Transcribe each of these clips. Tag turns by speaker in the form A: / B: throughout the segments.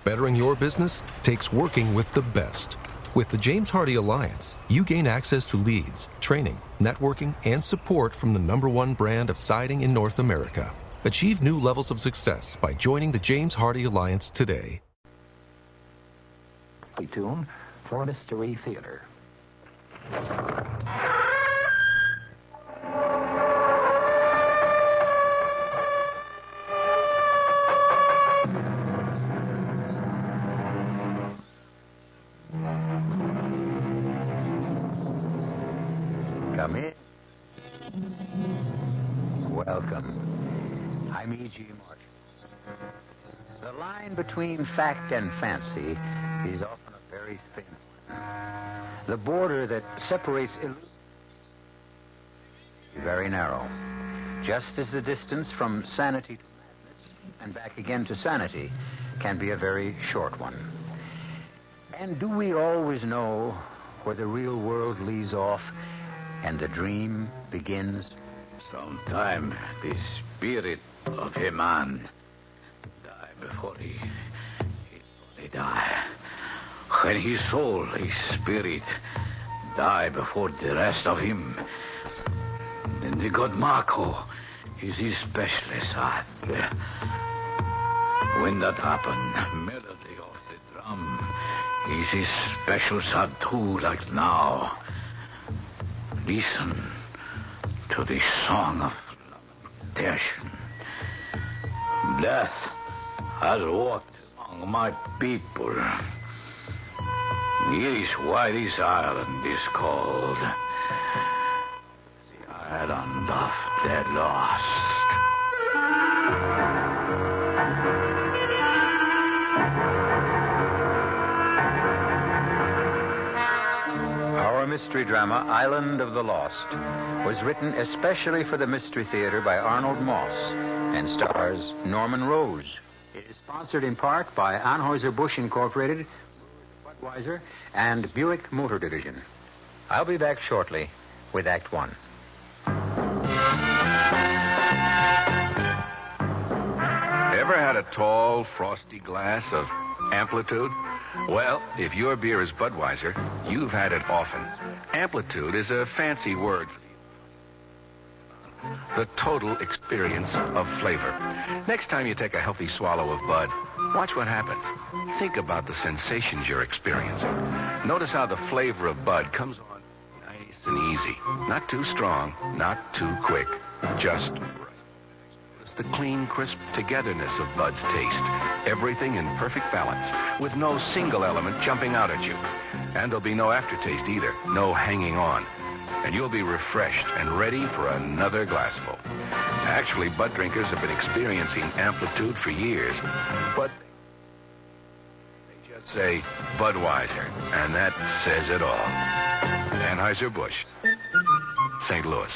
A: Bettering your business takes working with the best. With the James Hardie Alliance, you gain access to leads, training, networking, and support from the #1 brand of siding in North America. Achieve new levels of success by joining the James Hardie Alliance today.
B: Tune for Mystery Theater. Come in. Welcome. I'm E.G. Marshall. The line between fact and fancy is often a very thin one. The border that separates illusion is very narrow, just as the distance from sanity to madness and back again to sanity can be a very short one. And do we always know where the real world leaves off and the dream begins?
C: Sometime the spirit of a man die before he die. When his soul, his spirit, die before the rest of him, then the god Marco is especially sad. When that happened, melody of the drum is especially sad too, like now. Listen to the song of lamentation. Death has walked among my people. Here is why this island is called the Island of the Lost.
B: Our mystery drama, Island of the Lost, was written especially for the Mystery Theater by Arnold Moss and stars Norman Rose. It is sponsored in part by Anheuser-Busch Incorporated, Budweiser, and Buick Motor Division. I'll be back shortly with Act One.
D: Ever had a tall, frosty glass of Amplitude? Well, if your beer is Budweiser, you've had it often. Amplitude is a fancy word for the total experience of flavor. Next time you take a healthy swallow of Bud, watch what happens. Think about the sensations you're experiencing. Notice how the flavor of Bud comes on nice and easy. Not too strong, not too quick, just right. Notice the clean, crisp togetherness of Bud's taste. Everything in perfect balance, with no single element jumping out at you. And there'll be no aftertaste either, no hanging on. And you'll be refreshed and ready for another glassful. Actually, Bud drinkers have been experiencing Amplitude for years, but they just say Budweiser, and that says it all. Anheuser-Busch, St. Louis.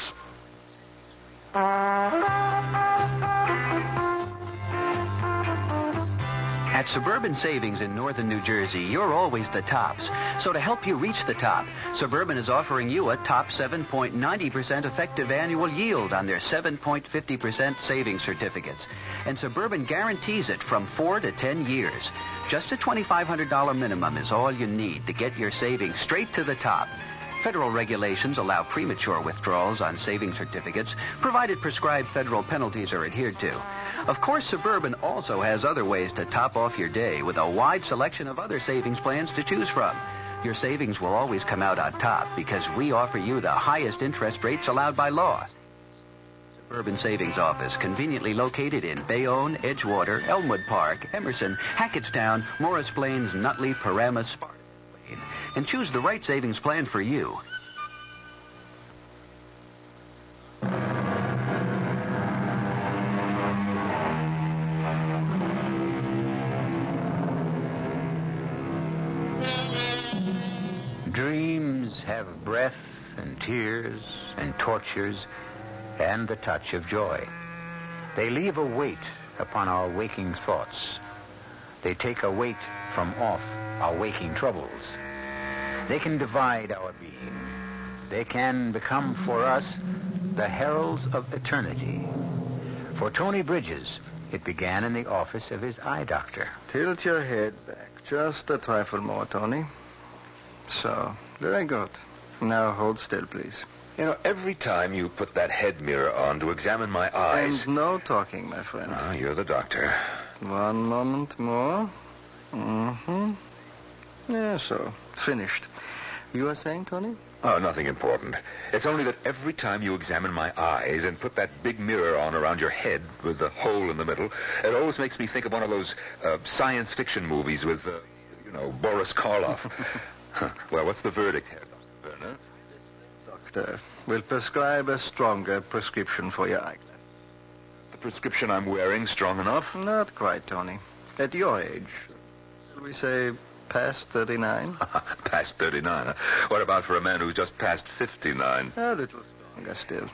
E: At Suburban Savings in northern New Jersey, you're always the tops. So to help you reach the top, Suburban is offering you a top 7.90% effective annual yield on their 7.50% savings certificates. And Suburban guarantees it from 4 to 10 years. Just a $2,500 minimum is all you need to get your savings straight to the top. Federal regulations allow premature withdrawals on savings certificates, provided prescribed federal penalties are adhered to. Of course, Suburban also has other ways to top off your day with a wide selection of other savings plans to choose from. Your savings will always come out on top because we offer you the highest interest rates allowed by law. Suburban Savings Office, conveniently located in Bayonne, Edgewater, Elmwood Park, Emerson, Hackettstown, Morris Plains, Nutley, Paramus, Sparta, and choose the right savings plan for you.
B: Dreams have breath and tears and tortures and the touch of joy. They leave a weight upon our waking thoughts. They take a weight from off our waking troubles. They can divide our being. They can become for us the heralds of eternity. For Tony Bridges, It began in the office of his eye doctor.
F: Tilt your head back just a trifle more, Tony. So, very good. Now hold still, please.
D: You know, every time you put that head mirror on to examine my eyes...
F: And no talking, my friend.
D: Ah, you're the doctor.
F: One moment more. Mm-hmm. Yeah, so, finished. You were saying, Tony?
D: Oh, nothing important. It's only that every time you examine my eyes and put that big mirror on around your head with the hole in the middle, it always makes me think of one of those science fiction movies with, Boris Karloff. Well, what's the verdict here, Dr. Werner?
F: Doctor, we'll prescribe a stronger prescription for your eyeglass.
D: The prescription I'm wearing strong enough?
F: Not quite, Tony. At your age, shall we say past 39?
D: Past 39, huh? What about for a man who's just past 59?
F: A little stronger still.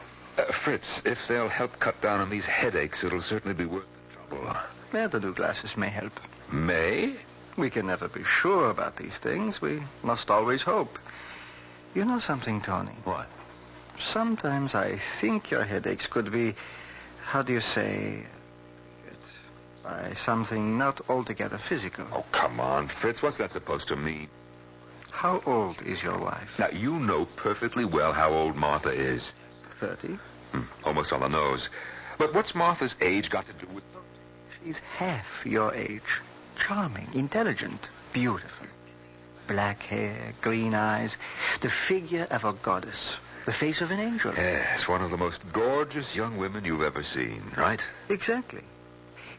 D: Fritz, if they'll help cut down on these headaches, it'll certainly be worth the trouble.
F: Yeah, the new glasses may help.
D: May?
F: We can never be sure about these things. We must always hope. You know something, Tony?
D: What?
F: Sometimes I think your headaches could be, how do you say, by something not altogether physical.
D: Oh, come on, Fritz. What's that supposed to mean?
F: How old is your wife?
D: Now, you know perfectly well how old Martha is.
F: 30.
D: Almost on the nose. But what's Martha's age got to do with...
F: She's half your age. Charming, intelligent, beautiful. Black hair, green eyes, the figure of a goddess, the face of an angel.
D: Yes, one of the most gorgeous young women you've ever seen, right?
F: Exactly.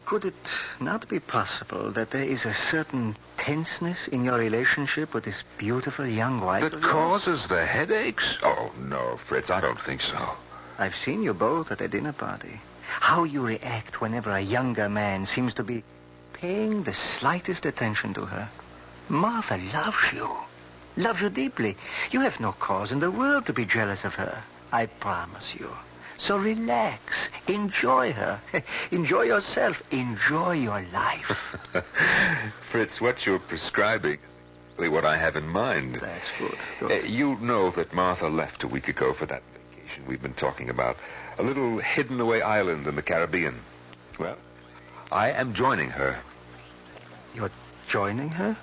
F: Could it not be possible that there is a certain tenseness in your relationship with this beautiful young wife?
D: That causes the headaches? Oh, no, Fritz, I don't think so.
F: I've seen you both at a dinner party. How you react whenever a younger man seems to be paying the slightest attention to her. Martha loves you deeply. You have no cause in the world to be jealous of her. I promise you. So relax. Enjoy her. Enjoy yourself. Enjoy your life.
D: Fritz, what you're prescribing is what I have in mind.
F: That's good.
D: You know that Martha left a week ago for that vacation we've been talking about. A little hidden-away island in the Caribbean. Well, I am joining her.
F: You're joining her?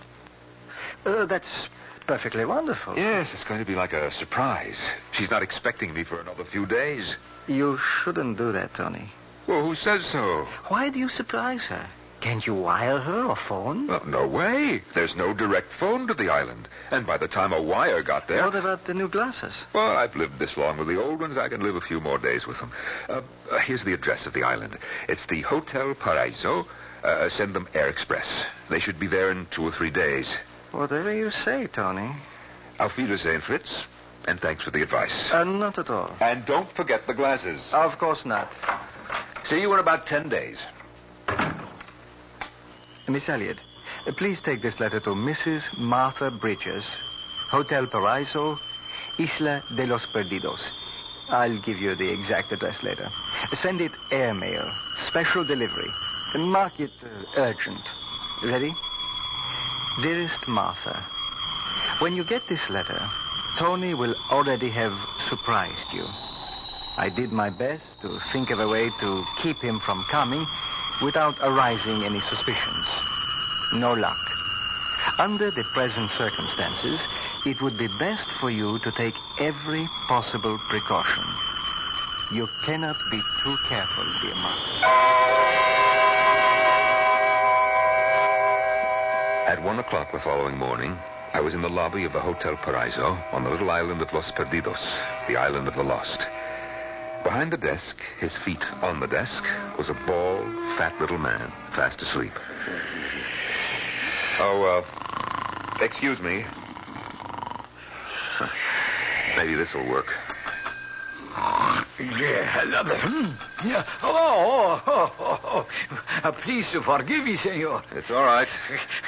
F: That's perfectly wonderful.
D: Yes, it's going to be like a surprise. She's not expecting me for another few days.
F: You shouldn't do that, Tony.
D: Well, who says so?
F: Why do you surprise her? Can't you wire her or phone?
D: Well, no way. There's no direct phone to the island. And by the time a wire got there...
F: What about the new glasses?
D: Well, I've lived this long with the old ones. I can live a few more days with them. Here's the address of the island. It's the Hotel Paraiso. Send them Air Express. They should be there in 2 or 3 days.
F: Whatever you say, Tony.
D: Auf Wiedersehen, Fritz. And thanks for the advice.
F: Not at all.
D: And don't forget the glasses.
F: Of course not.
D: See you in about 10 days.
F: Miss Elliot, please take this letter to Mrs. Martha Bridges, Hotel Paraiso, Isla de los Perdidos. I'll give you the exact address later. Send it airmail, special delivery. Mark it urgent. Ready? Dearest Martha, when you get this letter, Tony will already have surprised you. I did my best to think of a way to keep him from coming without arousing any suspicions. No luck. Under the present circumstances, it would be best for you to take every possible precaution. You cannot be too careful, dear Martha.
D: At 1 o'clock the following morning, I was in the lobby of the Hotel Paraiso on the little island of Los Perdidos, the island of the lost. Behind the desk, his feet on the desk, was a bald, fat little man, fast asleep. Excuse me. Maybe this will work.
C: Please forgive me, senor.
D: It's all right.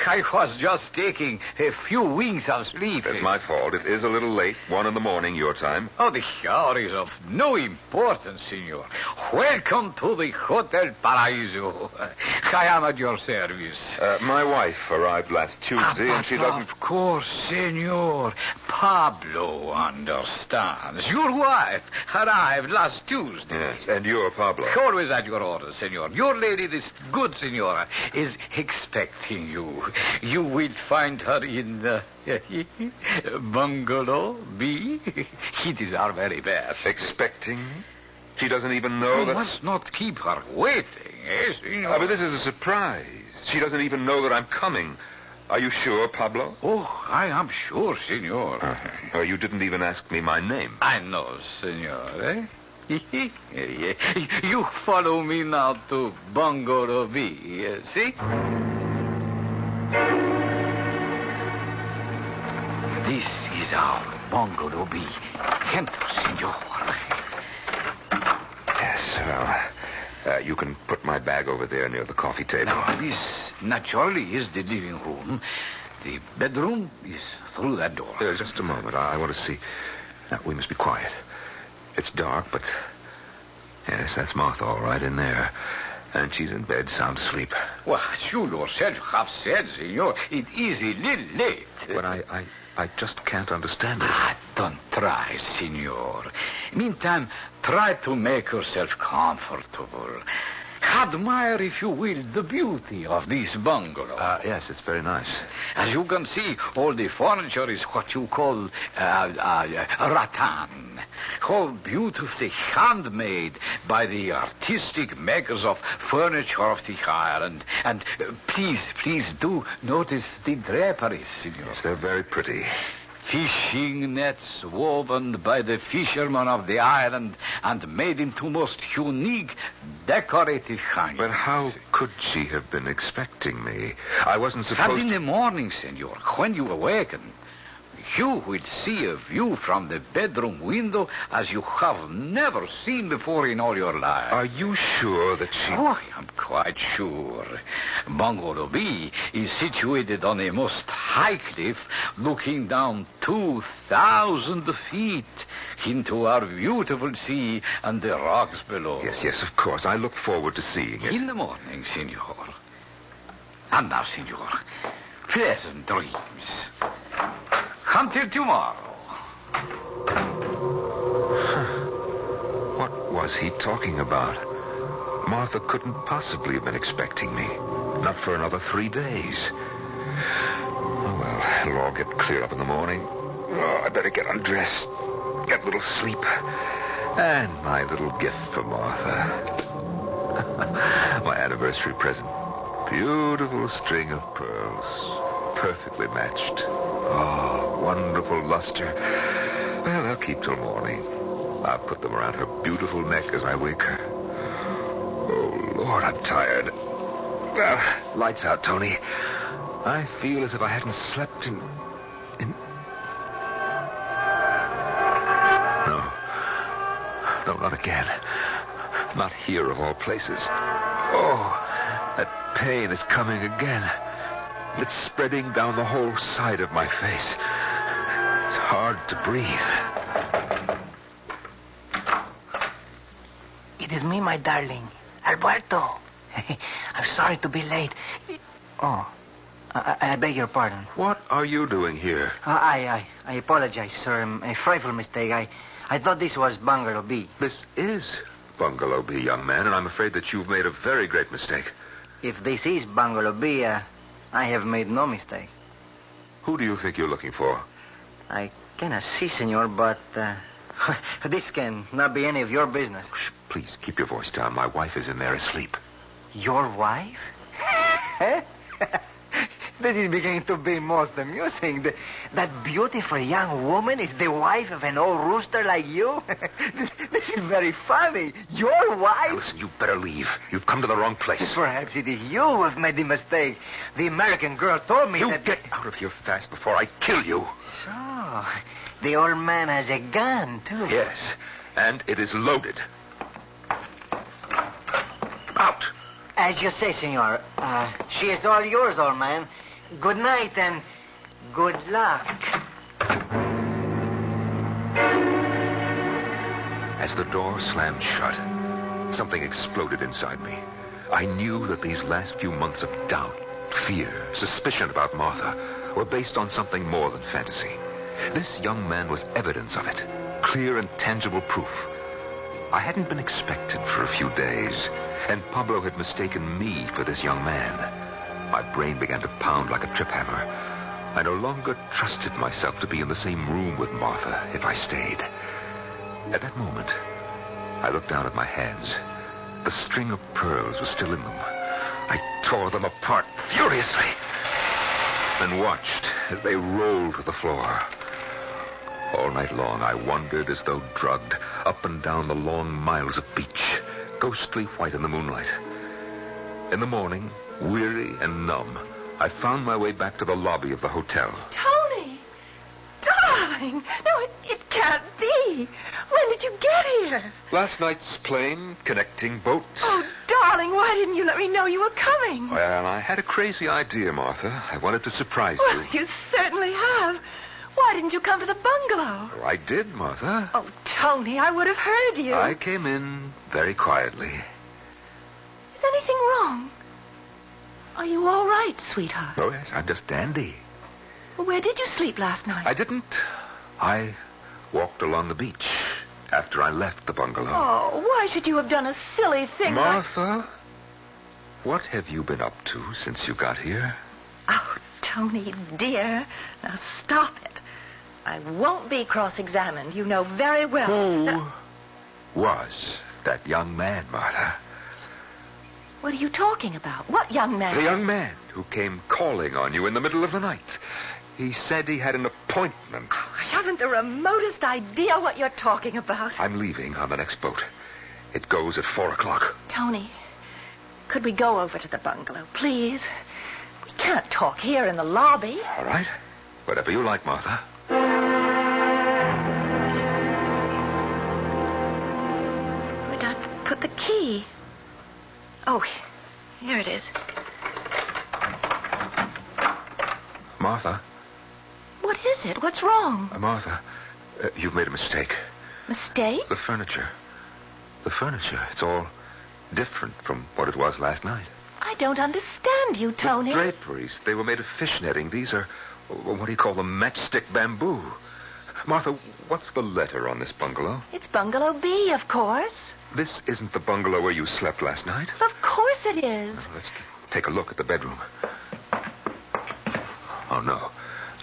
C: I was just taking a few winks of sleep.
D: It's my fault. It is a little late, 1 in the morning, your time.
C: Oh, the hour is of no importance, senor. Welcome to the Hotel Paraiso. I am at your service.
D: My wife arrived last Tuesday, and she doesn't...
C: Of course, senor. Pablo understands. Your wife arrived last last Tuesday.
D: Yes, and you're Pablo.
C: Always at your orders, senor. Your lady, this good senora, is expecting you. You will find her in Bungalow B. It is our very best.
D: Expecting? She doesn't even know
C: You
D: that...
C: must not keep her waiting, eh, senor?
D: But this is a surprise. She doesn't even know that I'm coming. Are you sure, Pablo?
C: Oh, I am sure, senor.
D: You didn't even ask me my name.
C: I know, senor, eh? You follow me now to Bungalow B, see? This is our Bungalow B. Enter, senor.
D: Yes, well, you can put my bag over there near the coffee table.
C: Now, this naturally is the living room. The bedroom is through that door.
D: Just a moment. I want to see. Now, we must be quiet. It's dark, but... Yes, that's Martha all right in there. And she's in bed, sound asleep.
C: Well, you yourself have said, senor, it is a little late.
D: But I just can't understand it.
C: Don't try, senor. Meantime, try to make yourself comfortable. Admire, if you will, the beauty of this bungalow.
D: Yes, it's very nice.
C: As you can see, all the furniture is what you call rattan. All beautifully handmade by the artistic makers of furniture of the island. And please do notice the draperies, senor.
D: Yes, they're very pretty.
C: Fishing nets woven by the fishermen of the island and made into most unique decorative hangings.
D: But how could she have been expecting me? I wasn't supposed
C: And in the morning, senor, when you awaken, you will see a view from the bedroom window as you have never seen before in all your life.
D: Are you sure that she...
C: Oh, I am quite sure. Bungalow B is situated on a most high cliff looking down 2,000 feet into our beautiful sea and the rocks below.
D: Yes, of course. I look forward to seeing it.
C: In the morning, senor. And now, senor, pleasant dreams. Until tomorrow.
D: What was he talking about? Martha couldn't possibly have been expecting me. Not for another 3 days. Oh, well, it'll all get cleared up in the morning. Oh, I better get undressed, get a little sleep. And my little gift for Martha. My anniversary present. Beautiful string of pearls. Perfectly matched. Oh, wonderful luster. Well, I'll keep till morning. I'll put them around her beautiful neck as I wake her. Oh, Lord, I'm tired. Well, lights out, Tony. I feel as if I hadn't slept in... No, not again. Not here, of all places. Oh, that pain is coming again. It's spreading down the whole side of my face. It's hard to breathe.
G: It is me, my darling. Alberto. I'm sorry to be late. Oh, I beg your pardon.
D: What are you doing here?
G: I apologize, sir. A frightful mistake. I thought this was Bungalow B.
D: This is Bungalow B, young man, and I'm afraid that you've made a very great mistake.
G: If this is Bungalow B, I have made no mistake.
D: Who do you think you're looking for?
G: I cannot see, senor, but this can not be any of your business.
D: Shh, please, keep your voice down. My wife is in there asleep.
G: Your wife? This is beginning to be most amusing. That beautiful young woman is the wife of an old rooster like you? This is very funny. Your wife?
D: Now, listen, you better leave. You've come to the wrong place.
G: Perhaps it is you who have made the mistake. The American girl told me
D: You
G: that...
D: get out of here fast before I kill you.
G: So, the old man has a gun, too.
D: Yes, and it is loaded. Out.
G: As you say, senor. She is all yours, old man. Good night and good luck.
D: As the door slammed shut, something exploded inside me. I knew that these last few months of doubt, fear, suspicion about Martha were based on something more than fantasy. This young man was evidence of it. Clear and tangible proof. I hadn't been expected for a few days, and Pablo had mistaken me for this young man. My brain began to pound like a trip hammer. I no longer trusted myself to be in the same room with Martha if I stayed. At that moment, I looked down at my hands. The string of pearls was still in them. I tore them apart furiously and watched as they rolled to the floor. All night long, I wandered as though drugged up and down the long miles of beach, ghostly white in the moonlight. In the morning, weary and numb, I found my way back to the lobby of the hotel.
H: Tony! Darling! No, it can't be. When did you get here?
D: Last night's plane, connecting boats.
H: Oh, darling, why didn't you let me know you were coming?
D: Well, I had a crazy idea, Martha. I wanted to surprise
H: Well,
D: you.
H: you certainly have. Why didn't you come to the bungalow?
D: Oh, I did, Martha.
H: Oh, Tony, I would have heard you.
D: I came in very quietly.
H: Is anything wrong? Are you all right, sweetheart?
D: Oh, yes, I'm just dandy.
H: Well, where did you sleep last night?
D: I didn't. I walked along the beach after I left the bungalow.
H: Oh, why should you have done a silly thing
D: Martha, what have you been up to since you got here?
H: Oh, Tony, dear. Now, stop it. I won't be cross-examined. You know very well.
D: Who was that young man, Martha?
H: What are you talking about? What young man?
D: The young man who came calling on you in the middle of the night. He said he had an appointment.
H: I haven't the remotest idea what you're talking about.
D: I'm leaving on the next boat. It goes at 4:00.
H: Tony, could we go over to the bungalow, please? We can't talk here in the lobby.
D: All right. Whatever you like, Martha.
H: Where'd I put the key? Oh, here it is.
D: Martha.
H: What is it? What's wrong?
D: Martha, you've made a mistake.
H: Mistake?
D: The furniture. It's all different from what it was last night.
H: I don't understand you, Tony.
D: The draperies, they were made of fish netting. These are, what do you call them, matchstick bamboo. Martha, what's the letter on this bungalow?
H: It's Bungalow B, of course.
D: This isn't the bungalow where you slept last night.
H: Of course it is.
D: Let's take a look at the bedroom. Oh, no.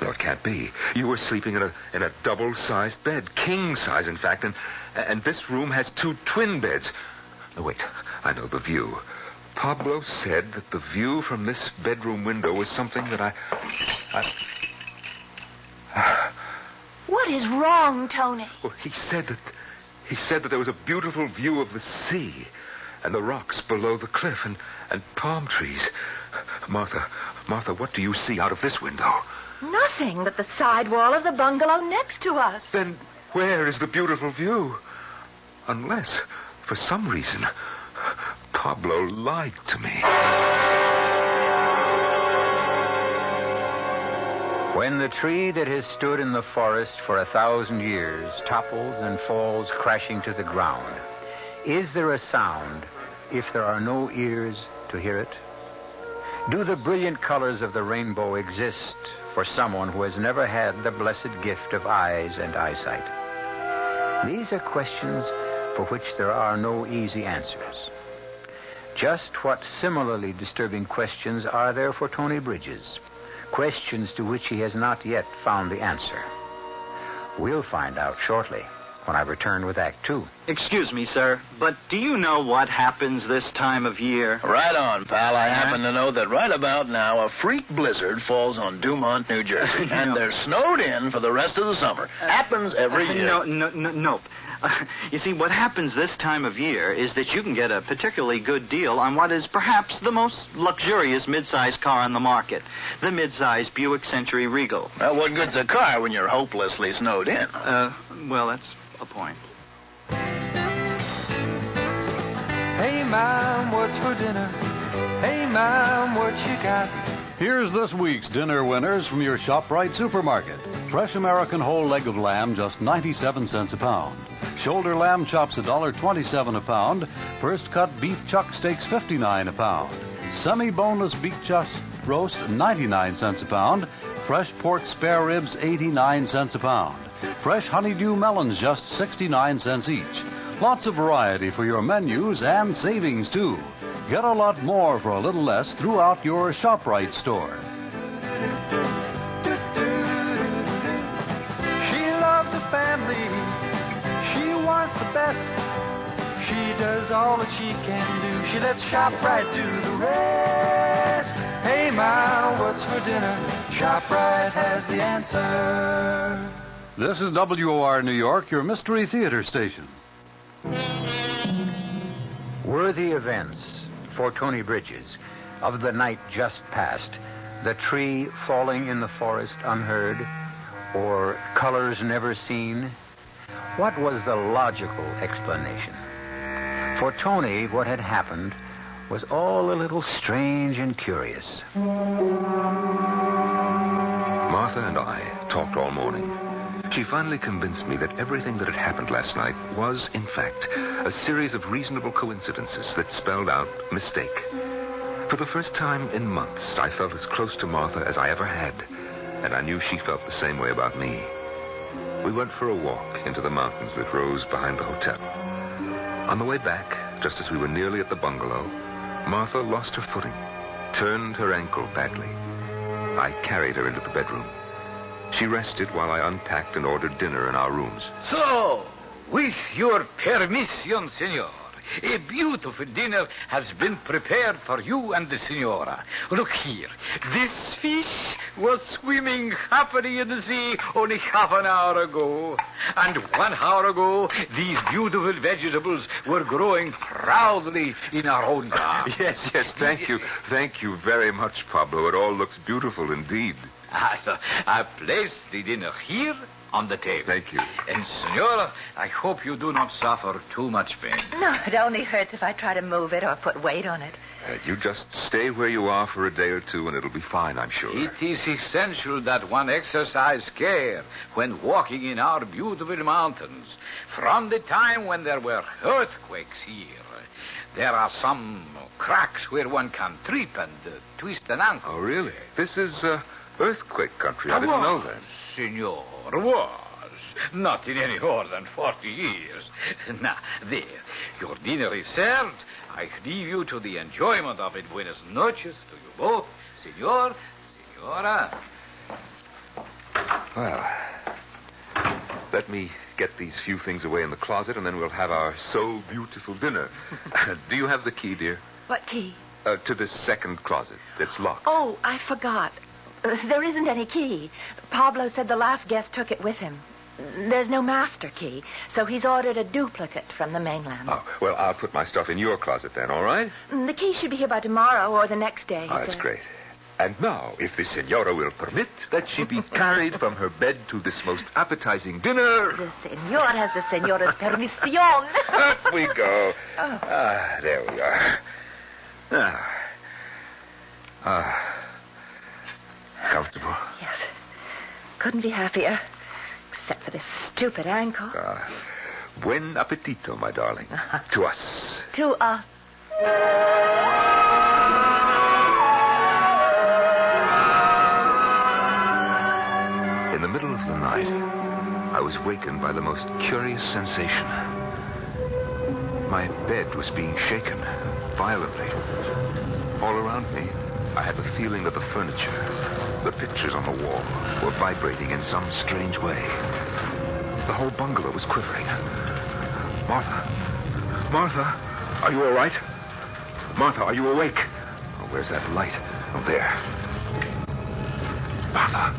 D: No, it can't be. You were sleeping in a double-sized bed, king size, in fact, and this room has 2 twin beds. No, wait. I know the view. Pablo said that the view from this bedroom window was something that I...
H: What is wrong, Tony?
D: Well, he said that there was a beautiful view of the sea and the rocks below the cliff and palm trees. Martha, what do you see out of this window?
H: Nothing but the side wall of the bungalow next to us.
D: Then where is the beautiful view? Unless, for some reason, Pablo lied to me.
B: When the tree that has stood in the forest for 1,000 years topples and falls crashing to the ground, is there a sound if there are no ears to hear it? Do the brilliant colors of the rainbow exist for someone who has never had the blessed gift of eyes and eyesight? These are questions for which there are no easy answers. Just what similarly disturbing questions are there for Tony Bridges? Questions to which he has not yet found the answer. We'll find out shortly when I return with Act 2.
I: Excuse me, sir, but do you know what happens this time of year?
J: Right on, pal. I happen to know that right about now a freak blizzard falls on Dumont, New Jersey, and they're snowed in for the rest of the summer. Happens every year.
I: Nope. You see, what happens this time of year is that you can get a particularly good deal on what is perhaps the most luxurious midsize car on the market, the midsize Buick Century Regal.
J: Well, what good's a car when you're hopelessly snowed in?
I: Well, that's a point.
K: Hey, Mom, what's for dinner? Hey, Mom, what you got?
L: Here's this week's dinner winners from your ShopRite supermarket. Fresh American whole leg of lamb, just 97 cents a pound. Shoulder lamb chops, $1.27 a pound. First cut beef chuck steaks, 59 a pound. Semi-boneless beef chuck roast, 99 cents a pound. Fresh pork spare ribs, 89 cents a pound. Fresh honeydew melons, just 69 cents each. Lots of variety for your menus and savings, too. Get a lot more for a little less throughout your ShopRite store.
K: She loves the family. She wants the best. She does all that she can do. She lets ShopRite do the rest. Hey, Ma, what's for dinner? ShopRite has the answer.
L: This is WOR New York, your Mystery Theater station.
B: Worthy events for Tony Bridges of the night just past, the tree falling in the forest unheard, or colors never seen. What was the logical explanation? For Tony, what had happened was all a little strange and curious.
D: Martha and I talked all morning. She finally convinced me that everything that had happened last night was, in fact, a series of reasonable coincidences that spelled out mistake. For the first time in months, I felt as close to Martha as I ever had, and I knew she felt the same way about me. We went for a walk into the mountains that rose behind the hotel. On the way back, just as we were nearly at the bungalow, Martha lost her footing, turned her ankle badly. I carried her into the bedroom. She rested while I unpacked and ordered dinner in our rooms.
C: So, with your permission, senor, a beautiful dinner has been prepared for you and the senora. Look here. This fish was swimming happily in the sea only half an hour ago. And 1 hour ago, these beautiful vegetables were growing proudly in our own garden.
D: Yes, thank you. Thank you very much, Pablo. It all looks beautiful indeed.
C: So I place the dinner here on the table.
D: Thank you.
C: And, senora, I hope you do not suffer too much pain.
H: No, it only hurts if I try to move it or put weight on it.
D: You just stay where you are for a day or two, and it'll be fine, I'm sure.
C: It is essential that one exercise care when walking in our beautiful mountains. From the time when there were earthquakes here, there are some cracks where one can trip and twist an ankle.
D: Oh, really? This is earthquake country. I didn't know that.
C: Senor, was. Not in any more than 40 years. Now, there. Your dinner is served. I leave you to the enjoyment of it. Buenas noches to you both. Senor, senora.
D: Well, let me get these few things away in the closet, and then we'll have our so beautiful dinner. Do you have the key, dear?
H: What key?
D: To this second closet. It's locked.
H: Oh, I forgot. There isn't any key. Pablo said the last guest took it with him. There's no master key, so he's ordered a duplicate from the mainland.
D: Oh, well, I'll put my stuff in your closet then, all right?
H: The key should be here by tomorrow or the next day.
D: Oh, that's great. And now, if the senora will permit that she be carried from her bed to this most appetizing dinner...
H: The senor has the senora's permission.
D: Up we go.
H: Oh.
D: There we are. Comfortable?
H: Yes. Couldn't be happier. Except for this stupid ankle.
D: Buen appetito, my darling. To us.
H: To us.
D: In the middle of the night, I was wakened by the most curious sensation. My bed was being shaken violently. All around me, I had the feeling that the furniture, the pictures on the wall, were vibrating in some strange way. The whole bungalow was quivering. Martha, are you all right? Martha, are you awake? Oh, where's that light? Oh, there. Martha.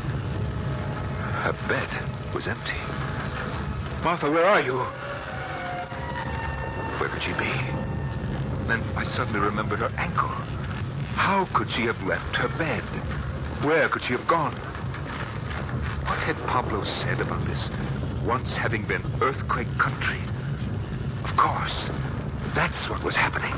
D: Her bed was empty. Martha, where are you? Where could she be? Then I suddenly remembered her ankle. How could she have left her bed? Where could she have gone? What had Pablo said about this once having been earthquake country? Of course, that's what was happening.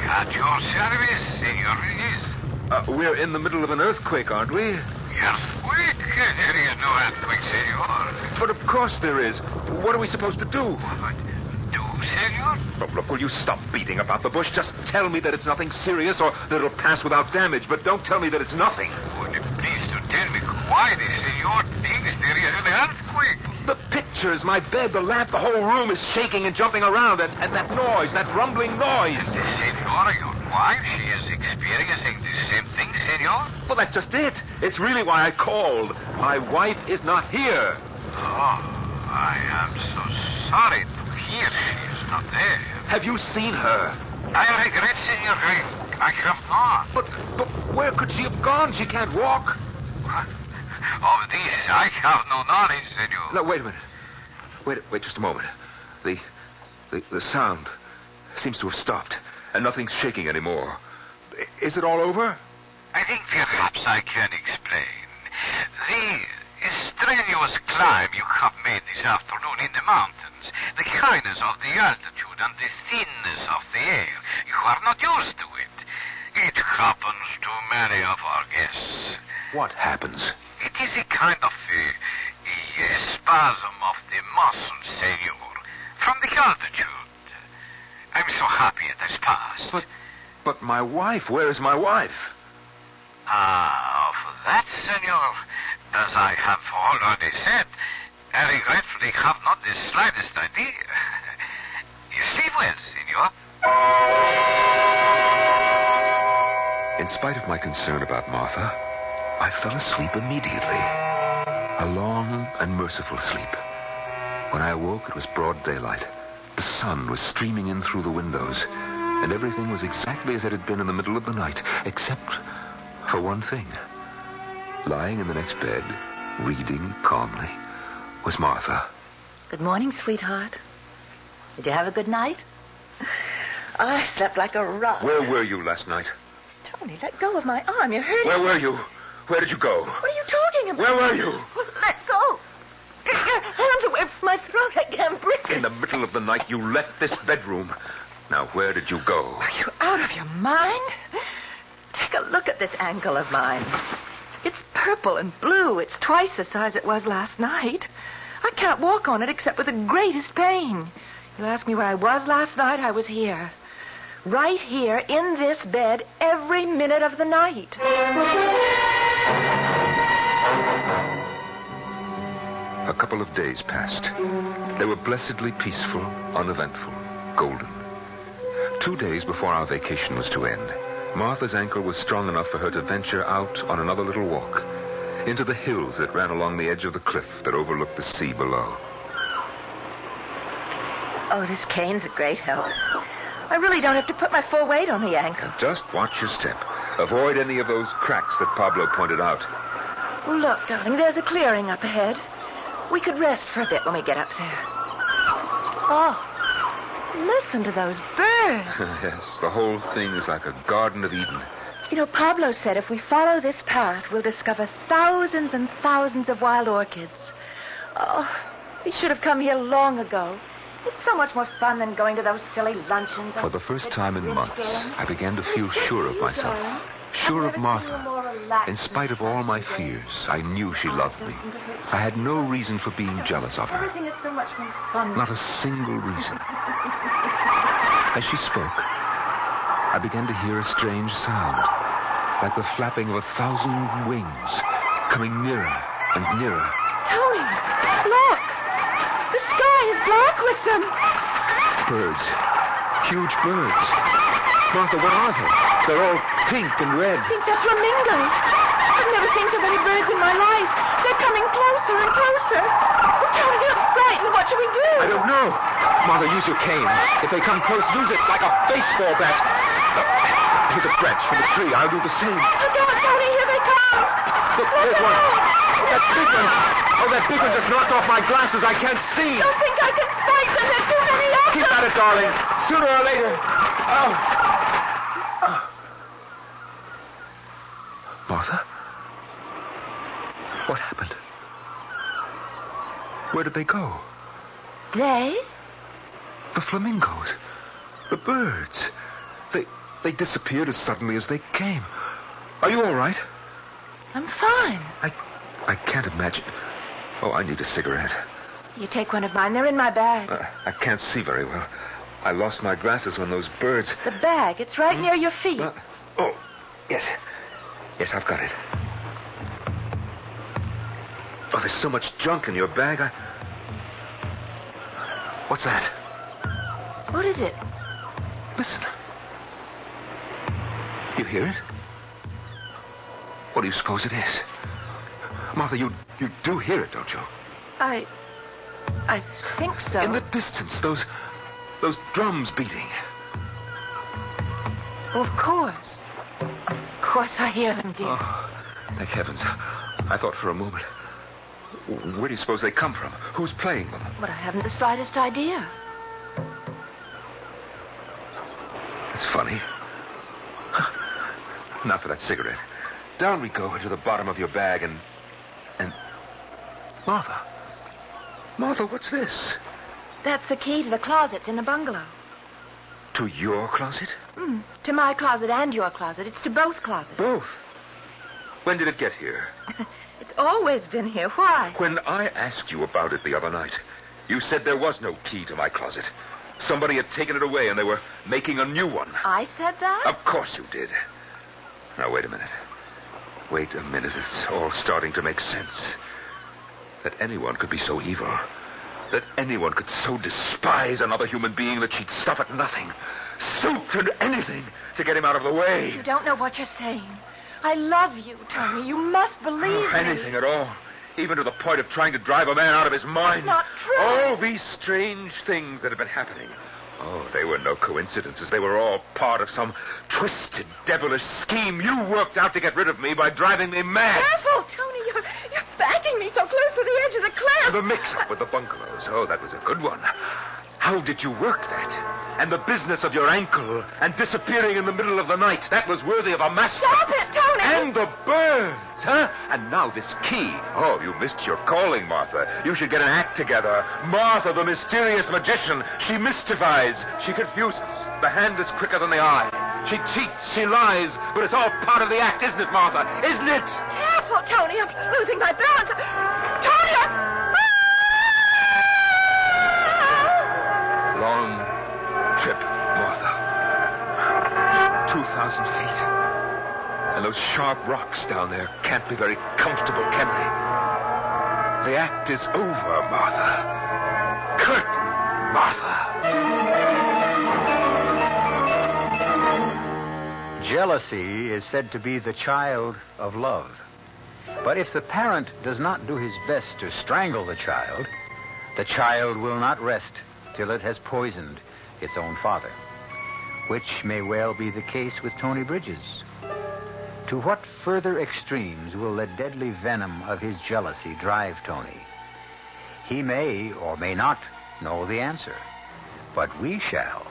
C: At your service, senor Bridges.
D: We're in the middle of an earthquake, aren't we?
C: Earthquake? There is no earthquake, senor.
D: But of course there is. What are we supposed to do?
C: Senor?
D: Look, will you stop beating about the bush? Just tell me that it's nothing serious or that it'll pass without damage, but don't tell me that it's nothing.
C: Would you please to tell me why the senor thinks there is an earthquake?
D: The pictures, my bed, the lamp, the whole room is shaking and jumping around. And that noise, that rumbling noise.
C: Senor, your wife, she is experiencing the same thing, senor?
D: Well, that's just it. It's really why I called. My wife is not here.
C: Oh, I am so sorry to hear she is not there.
D: Have you seen her?
C: I regret, senor. I have not.
D: But where could she have gone? She can't walk.
C: Of this, I have no knowledge, senor.
D: No, wait a minute. Wait just a moment. The sound seems to have stopped, and nothing's shaking anymore. Is it all over?
C: I think perhaps I can explain. The strenuous climb you have made this afternoon in the mountains, the kindness of the altitude and the thinness of the air, you are not used to it. It happens to many of our guests.
D: What happens?
C: It is a kind of a spasm of the muscles, senor, from the altitude. I'm so happy it has passed.
D: But my wife, where is my wife?
C: Of that, senor, as I have already said, I regretfully have not the slightest idea. You sleep well, senor.
D: In spite of my concern about Martha, I fell asleep immediately. A long and merciful sleep. When I awoke, it was broad daylight. The sun was streaming in through the windows, and everything was exactly as it had been in the middle of the night, except for one thing. Lying in the next bed, reading calmly, was Martha.
H: Good morning, sweetheart. Did you have a good night? I slept like a rock.
D: Where were you last night?
H: Tony, let go of my arm. You're hurting.
D: Where were you? Where did you go?
H: What are you talking about?
D: Where were you?
H: Let go. Get your hands away from my throat. I can't breathe.
D: In the middle of the night, you left this bedroom. Now, where did you go?
H: Are you out of your mind? Take a look at this ankle of mine. It's purple and blue. It's twice the size it was last night. I can't walk on it except with the greatest pain. You asked me where I was last night, I was here. Right here in this bed every minute of the night.
D: A couple of days passed. They were blessedly peaceful, uneventful, golden. 2 days before our vacation was to end, Martha's ankle was strong enough for her to venture out on another little walk into the hills that ran along the edge of the cliff that overlooked the sea below.
H: Oh, this cane's a great help. I really don't have to put my full weight on the ankle.
D: Just watch your step. Avoid any of those cracks that Pablo pointed out.
H: Oh, look, darling, there's a clearing up ahead. We could rest for a bit when we get up there. Oh, listen to those birds.
D: Yes, the whole thing is like a Garden of Eden.
H: You know, Pablo said if we follow this path, we'll discover thousands and thousands of wild orchids. Oh, we should have come here long ago. It's so much more fun than going to those silly luncheons.
D: For the first time in months, I began to feel sure of myself. Sure of Martha. In spite of all my fears, I knew she loved me. I had no reason for being jealous of her.
H: Everything is so much more fun.
D: Not a single reason. As she spoke, I began to hear a strange sound, like the flapping of 1,000 wings, coming nearer and nearer.
H: Tony, look! The sky is black with them.
D: Birds. Huge birds. Martha, what are they? They're all pink and red.
H: I think they're flamingos. I've never seen so many birds in my life. They're coming closer and closer. Oh, Tony, I'm frightened. What should we do?
D: I don't know. Martha, use your cane. If they come close, use it like a baseball bat. Here's a branch from the tree. I'll do the same.
H: Look out, Tony. Here they come.
D: Look, there's one. Oh, that big one. Oh, that big one just knocked off my glasses. I can't see.
H: Don't think I can fight them. There's too many of them.
D: Keep at it, darling. Sooner or later. Oh. Martha? What happened? Where did they go?
H: They?
D: The flamingos. The birds. They disappeared as suddenly as they came. Are you all right?
H: I'm fine.
D: I can't imagine. Oh, I need a cigarette.
H: You take one of mine. They're in my bag.
D: I can't see very well. I lost my glasses when those birds...
H: The bag. It's right near your feet.
D: Oh, yes. Yes, I've got it. Oh, there's so much junk in your bag. What's that?
H: What is it?
D: Listen. You hear it? What do you suppose it is? Martha, you do hear it, don't you?
H: I think so.
D: In the distance, those drums beating.
H: Oh, of course. Of course I hear them, dear.
D: Oh, thank heavens. I thought for a moment. Where do you suppose they come from? Who's playing them?
H: But I haven't the slightest idea.
D: It's funny. Now for that cigarette. Down we go into the bottom of your bag and... Martha. Martha, what's this?
H: That's the key to the closets in the bungalow.
D: To your closet?
H: To my closet and your closet. It's to both closets.
D: Both? When did it get here?
H: It's always been here. Why?
D: When I asked you about it the other night, you said there was no key to my closet. Somebody had taken it away and they were making a new one.
H: I said that?
D: Of course you did. Now, wait a minute. Wait a minute. It's all starting to make sense. That anyone could be so evil. That anyone could so despise another human being that she'd stop at nothing. Stoop to anything to get him out of the way.
H: You don't know what you're saying. I love you, Tony. You must believe me.
D: Anything at all. Even to the point of trying to drive a man out of his mind.
H: It's not true.
D: All these strange things that have been happening. Oh, they were no coincidences. They were all part of some twisted, devilish scheme you worked out to get rid of me by driving me mad.
H: Careful, Tony. You're backing me so close to the edge of the cliff.
D: The mix-up with the bungalows. Oh, that was a good one. How did you work that? And the business of your ankle and disappearing in the middle of the night. That was worthy of a master.
H: Stop it, Tony!
D: And the birds, huh? And now this key. Oh, you missed your calling, Martha. You should get an act together. Martha, the mysterious magician. She mystifies. She confuses. The hand is quicker than the eye. She cheats. She lies. But it's all part of the act, isn't it, Martha? Isn't it?
H: Careful, Tony. I'm losing my balance. Tony!
D: Long trip, Martha. 2,000 feet. And those sharp rocks down there can't be very comfortable, can they? The act is over, Martha. Curtain, Martha.
B: Jealousy is said to be the child of love. But if the parent does not do his best to strangle the child will not rest till it has poisoned its own father, which may well be the case with Tony Bridges. To what further extremes will the deadly venom of his jealousy drive Tony? He may or may not know the answer, but we shall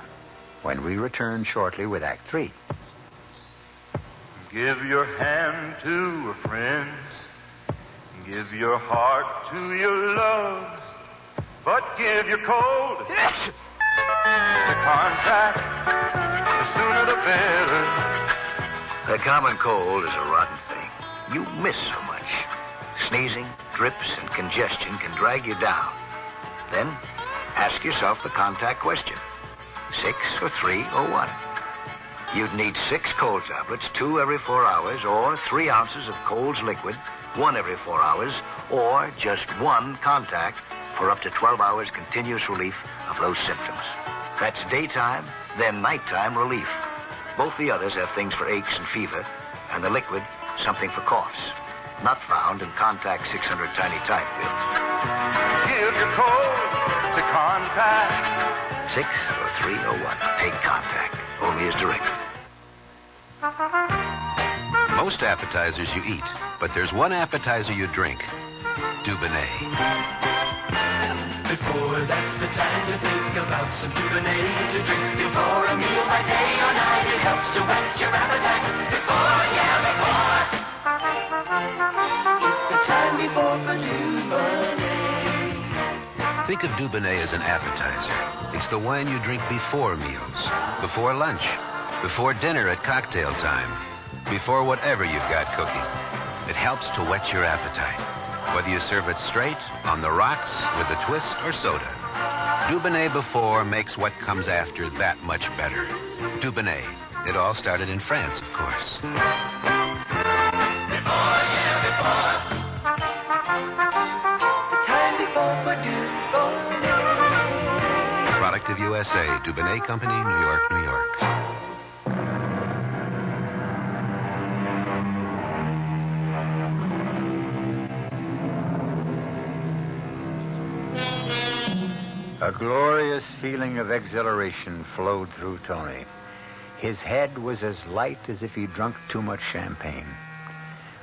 B: when we return shortly with Act 3.
K: Give your hand to a friend. Give your heart to your love. But give your cold the contract. The sooner the better.
M: The common cold is a rotten thing. You miss so much. Sneezing, drips, and congestion can drag you down. Then ask yourself the contact question. 6 or 3 or 1. You'd need 6 cold tablets, 2 every 4 hours, or 3 ounces of Cold's liquid, 1 every 4 hours, or just 1 contact for up to 12 hours continuous relief of those symptoms. That's daytime, then nighttime relief. Both the others have things for aches and fever, and the liquid, something for coughs. Not found in Contact 600 Tiny Type pills.
K: Give your cold to Contact.
M: 6 or 3 or 1. Take Contact. Only as directed.
N: Most appetizers you eat, but there's one appetizer you drink. Dubonnet.
O: Before that's the time to think about some Dubonnet to drink. Before a meal by day or night, it helps to whet your appetite. Before, it's the time before for Dubonnet.
N: Think of Dubonnet as an appetizer. It's the wine you drink before meals, before lunch, before dinner at cocktail time, before whatever you've got cooking. It helps to whet your appetite. Whether you serve it straight, on the rocks, with a twist, or soda. Dubonnet before makes what comes after that much better. Dubonnet. It all started in France, of course.
O: Before. The time before for Dubonnet.
N: USA, Dubonnet Company, New York, New York.
B: A glorious feeling of exhilaration flowed through Tony. His head was as light as if he'd drunk too much champagne.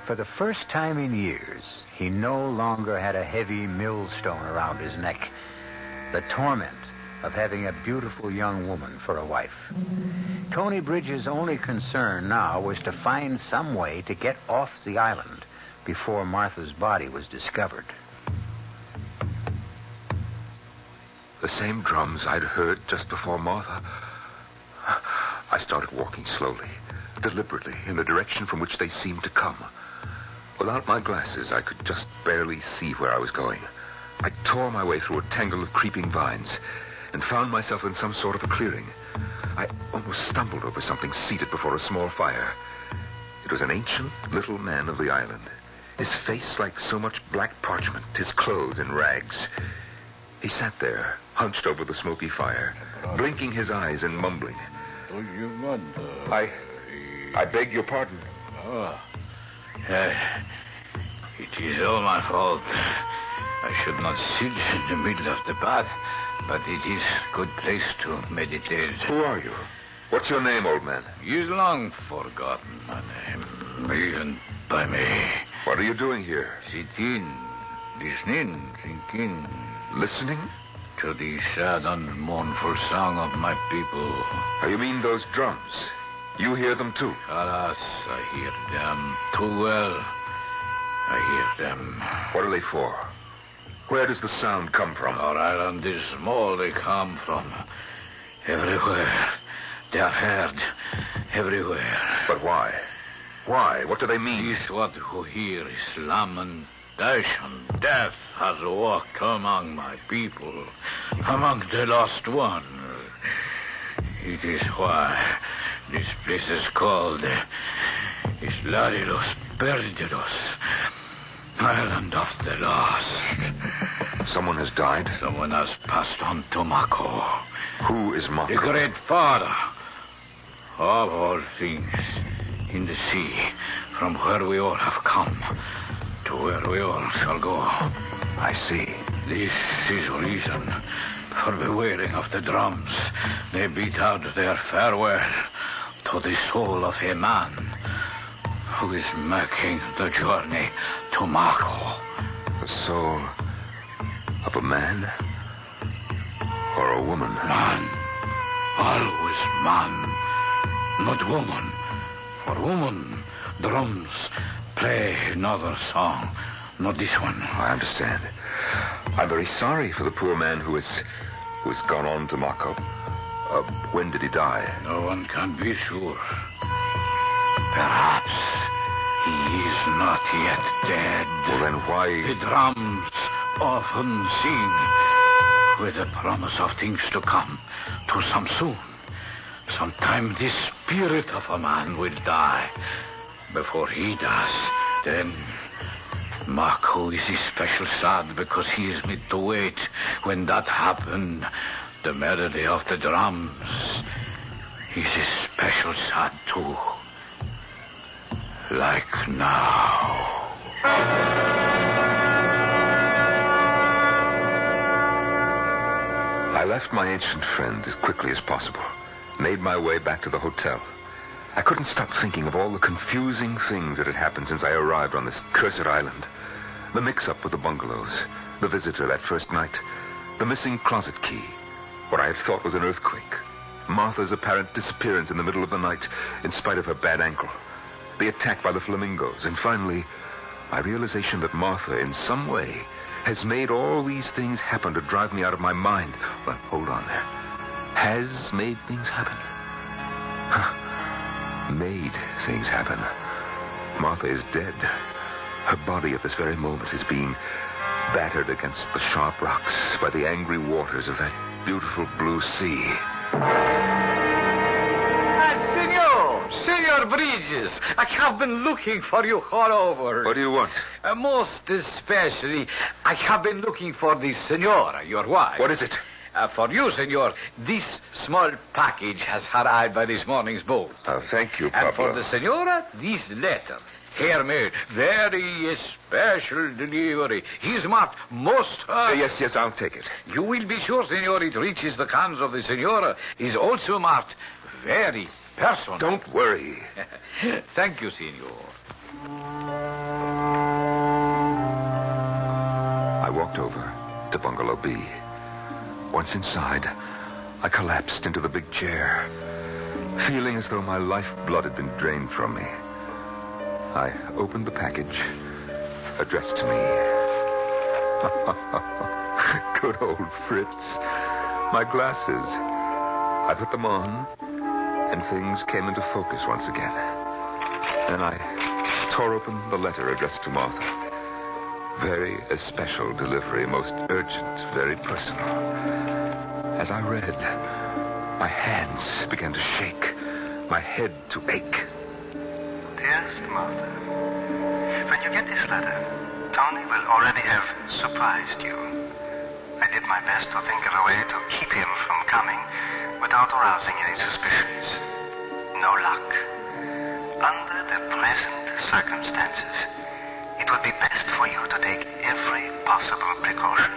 B: For the first time in years, he no longer had a heavy millstone around his neck. The torment of having a beautiful young woman for a wife. Tony Bridges' only concern now was to find some way to get off the island before Martha's body was discovered.
P: The same drums I'd heard just before Martha. I started walking slowly, deliberately, in the direction from which they seemed to come. Without my glasses, I could just barely see where I was going. I tore my way through a tangle of creeping vines and found myself in some sort of a clearing. I almost stumbled over something seated before a small fire. It was an ancient little man of the island, his face like so much black parchment, his clothes in rags. He sat there, hunched over the smoky fire, blinking his eyes and mumbling. I beg your pardon.
C: It is all my fault. I should not sit in the middle of the path, but it is a good place to meditate.
P: Who are you? What's your name, old man?
C: He is long forgotten, my name, even by me.
P: What are you doing here?
C: Sitting, listening, thinking.
P: Listening?
C: To the sad and mournful song of my people.
P: Oh, you mean those drums? You hear them too?
C: Alas, I hear them too well. I hear them.
P: What are they for? Where does the sound come from?
C: Our island is small. They come from everywhere. They are heard everywhere.
P: But why? Why? What do they mean?
C: This what you hear is lament. And death has walked among my people, among the lost one. It is why this place is called Isla de los Perdidos, Island of the Lost.
P: Someone has died?
C: Someone has passed on to Mako.
P: Who is Mako?
C: The great father of all things in the sea, from where we all have come to where we all shall go.
P: I see.
C: This is reason for the wailing of the drums. They beat out their farewell to the soul of a man who is making the journey to Mako.
P: The soul of a man or a woman?
C: Man. Always man, not woman. For woman, drums play another song, not this one.
P: I understand. I'm very sorry for the poor man who has gone on to Mako. When did he die?
C: No one can be sure. Perhaps he is not yet dead.
P: Well, then why...
C: The drums often sing with the promise of things to come, to some soon. Sometime the spirit of a man will die. Before he does, then Mako is especially sad because he is made to wait. When that happened, the melody of the drums is especially sad too. Like now.
P: I left my ancient friend as quickly as possible, made my way back to the hotel. I couldn't stop thinking of all the confusing things that had happened since I arrived on this cursed island. The mix-up with the bungalows, the visitor that first night, the missing closet key, what I had thought was an earthquake, Martha's apparent disappearance in the middle of the night in spite of her bad ankle, the attack by the flamingos, and finally, my realization that Martha, in some way, has made all these things happen to drive me out of my mind. But hold on there. Has made things happen? Made things happen. Martha is dead. Her body at this very moment is being battered against the sharp rocks by the angry waters of that beautiful blue sea.
C: Senor Bridges, I have been looking for you all over.
P: What do you want?
C: Most especially, I have been looking for the senora, your wife.
P: What is it?
C: For you, senor, this small package has arrived by this morning's boat.
P: Thank you,
C: And for
P: Pablo.
C: the senora, this letter. Handmade, very special delivery. He's marked most
P: Yes, I'll take it.
C: You will be sure, senor, it reaches the hands of the senora. Is also marked very personal.
P: Don't worry.
C: Thank you, senor.
P: I walked over to Bungalow B. Once inside, I collapsed into the big chair, feeling as though my lifeblood had been drained from me. I opened the package addressed to me. Good old Fritz. My glasses. I put them on, and things came into focus once again. Then I tore open the letter addressed to Martha. Very especial delivery, most urgent, very personal. As I read, my hands began to shake, my head to ache.
Q: Dearest Martha, when you get this letter, Tony will already have surprised you. I did my best to think of a way to keep him from coming without arousing any suspicions. No luck. Under the present circumstances, it would be best for you to take every possible precaution.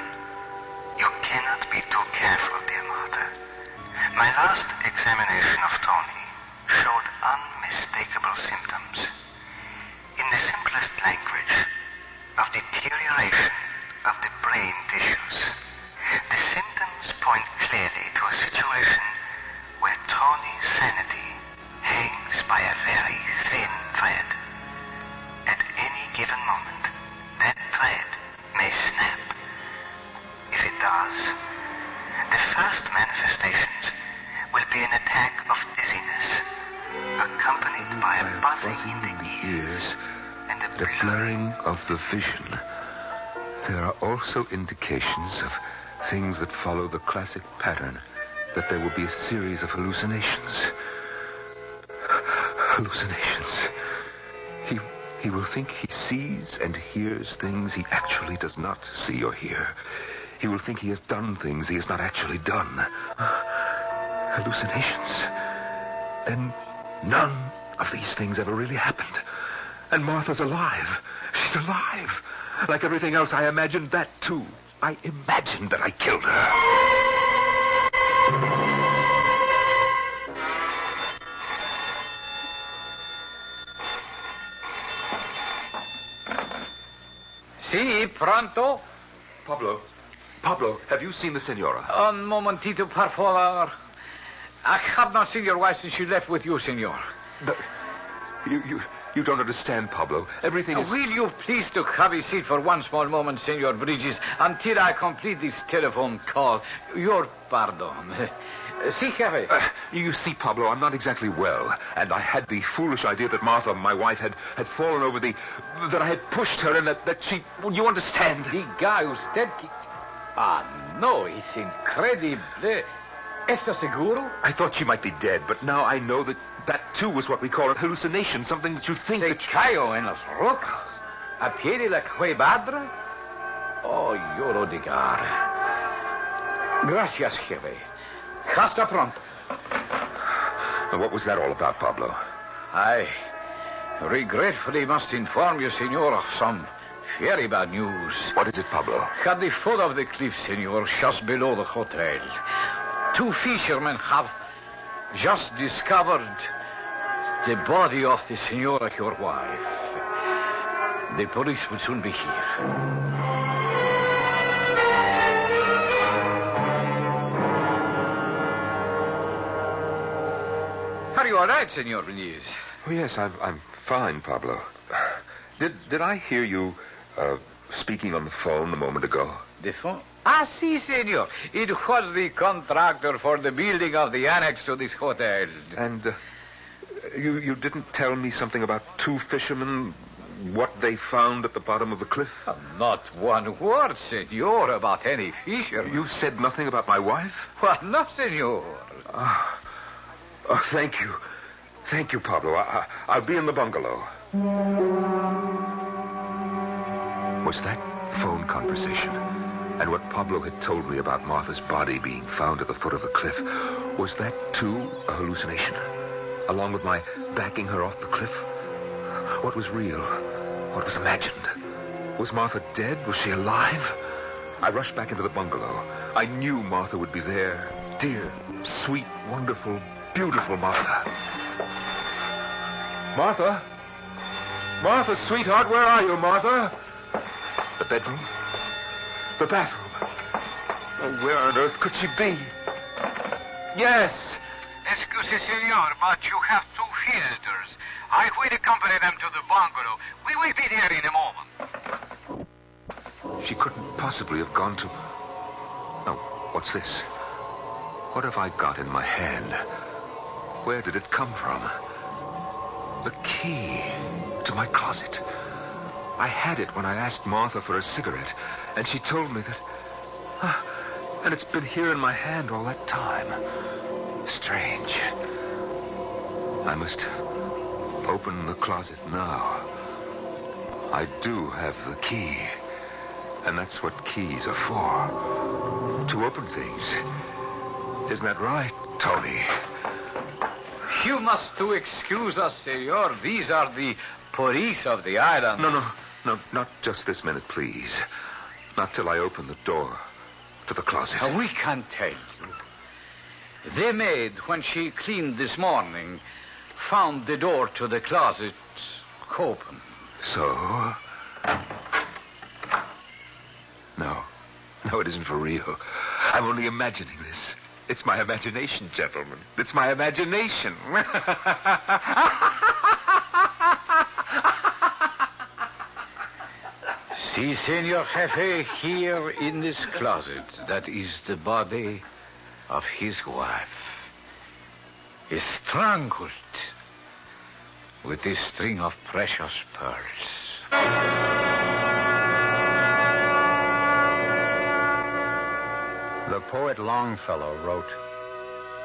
Q: You cannot be too careful, dear Martha. My last examination of Tony showed unmistakable symptoms. In the simplest language, of deterioration of the brain tissues. The symptoms point clearly to a situation where Tony's sanity hangs by a very thin thread. At any given moment, that thread may snap. If it does, the first manifestations will be an attack of dizziness, accompanied by a buzzing in the ears and a
P: The blurring of the vision. There are also indications of things that follow the classic pattern, that there will be a series of hallucinations. Hallucinations. He will think he sees and hears things he actually does not see or hear. He will think he has done things he has not actually done. Hallucinations. Then none of these things ever really happened. And Martha's alive. She's alive. Like everything else, I imagined that, too. I imagined that I killed her.
C: Si, pronto?
P: Pablo, have you seen the senora?
C: Un momentito, por favor. I have not seen your wife since she left with you, senor.
P: But you don't understand, Pablo. Everything is...
C: Will you please to have a seat for one small moment, Senor Bridges, until I complete this telephone call? Your pardon. Si, Jefe.
P: You see, Pablo, I'm not exactly well, and I had the foolish idea that Martha, my wife, had fallen over the... that I had pushed her and that she... You understand?
C: Diga usted que... Ah, no, it's incredible. ¿Está seguro?
P: I thought she might be dead, but now I know that too was what we call a hallucination, something that you think
C: Se
P: that...
C: cayó en las rocas. A pie de la cuevadra. Oh, lloro de gar. Gracias, jefe. Hasta pronto.
P: And what was that all about, Pablo?
C: I regretfully must inform you, senor, of some very bad news.
P: What is it, Pablo?
C: At the foot of the cliff, senor, just below the hotel, 2 fishermen have just discovered the body of the senora, your wife. The police will soon be here. Are you all right, Senor Benitez?
P: Oh, yes, I'm fine, Pablo. Did I hear you speaking on the phone a moment ago?
C: The phone? Ah, si, senor. It was the contractor for the building of the annex to this hotel.
P: And you didn't tell me something about 2 fishermen, what they found at the bottom of the cliff?
C: Not one word, senor, about any fisherman.
P: You said nothing about my wife?
C: Well, no, senor.
P: Oh, thank you. Thank you, Pablo. I'll be in the bungalow. Was that phone conversation And what Pablo had told me about Martha's body being found at the foot of the cliff, was that, too, a hallucination? Along with my backing her off the cliff? What was real? What was imagined? Was Martha dead? Was she alive? I rushed back into the bungalow. I knew Martha would be there. Dear, sweet, wonderful, beautiful Martha. Martha? Martha, sweetheart, where are you, Martha? The bedroom? The bathroom? Oh, where on earth could she be? Yes.
M: Excuse, senor, but you have two visitors. I will accompany them to the bungalow. We will be there in a moment.
P: She couldn't possibly have gone to... No, what's this? What have I got in my hand? Where did it come from? The key to my closet. I had it when I asked Martha for a cigarette, and she told me that... and it's been here in my hand all that time. Strange. I must open the closet now. I do have the key. And that's what keys are for. To open things. Isn't that right, Tony?
C: You must to excuse us, senor. These are the police of the island.
P: No, not just this minute, please. Not till I open the door to the closet.
C: We can tell you. The maid, when she cleaned this morning, found the door to the closet open.
P: So? No, it isn't for real. I'm only imagining this. It's my imagination, gentlemen. It's my imagination.
C: See, Senor Jefe, here in this closet, that is the body of his wife. Is strangled with this string of precious pearls.
B: The poet Longfellow wrote,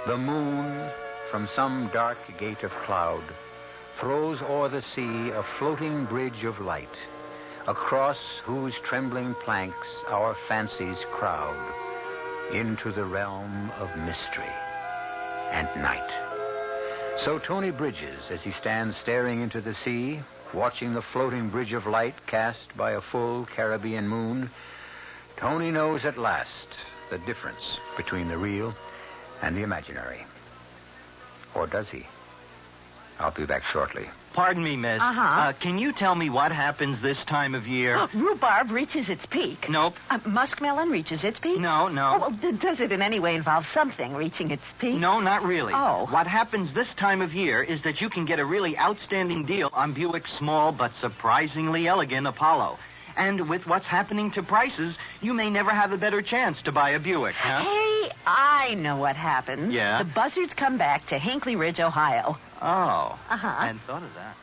B: "The moon, from some dark gate of cloud, throws o'er the sea a floating bridge of light, across whose trembling planks our fancies crowd into the realm of mystery and night." So Tony Bridges, as he stands staring into the sea, watching the floating bridge of light cast by a full Caribbean moon, Tony knows at last the difference between the real and the imaginary. Or does he? I'll be back shortly.
I: Pardon me, miss. Can you tell me what happens this time of year?
H: Rhubarb reaches its peak.
I: Nope.
H: Muskmelon reaches its peak?
I: No.
H: Oh, well, does it in any way involve something reaching its peak?
I: No, not really.
H: Oh.
I: What happens this time of year is that you can get a really outstanding deal on Buick's small but surprisingly elegant Apollo. And with what's happening to prices, you may never have a better chance to buy a Buick, huh?
H: Hey, I know what happens.
I: Yeah?
H: The buzzards come back to Hinckley Ridge, Ohio.
I: Oh. I hadn't thought of that.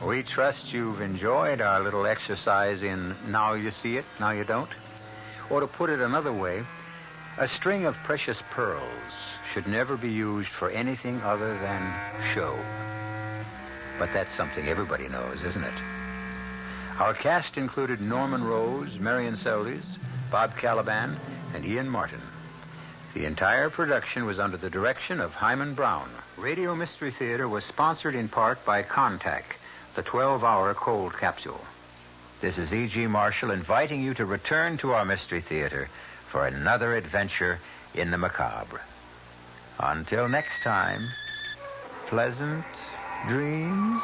B: We trust you've enjoyed our little exercise in Now You See It, Now You Don't. Or to put it another way, a string of precious pearls should never be used for anything other than show. But that's something everybody knows, isn't it? Our cast included Norman Rose, Marion Seldes, Bob Caliban, and Ian Martin. The entire production was under the direction of Hyman Brown. Radio Mystery Theater was sponsored in part by Contact, the 12-hour cold capsule. This is E.G. Marshall inviting you to return to our Mystery Theater for another adventure in the macabre. Until next time, pleasant dreams.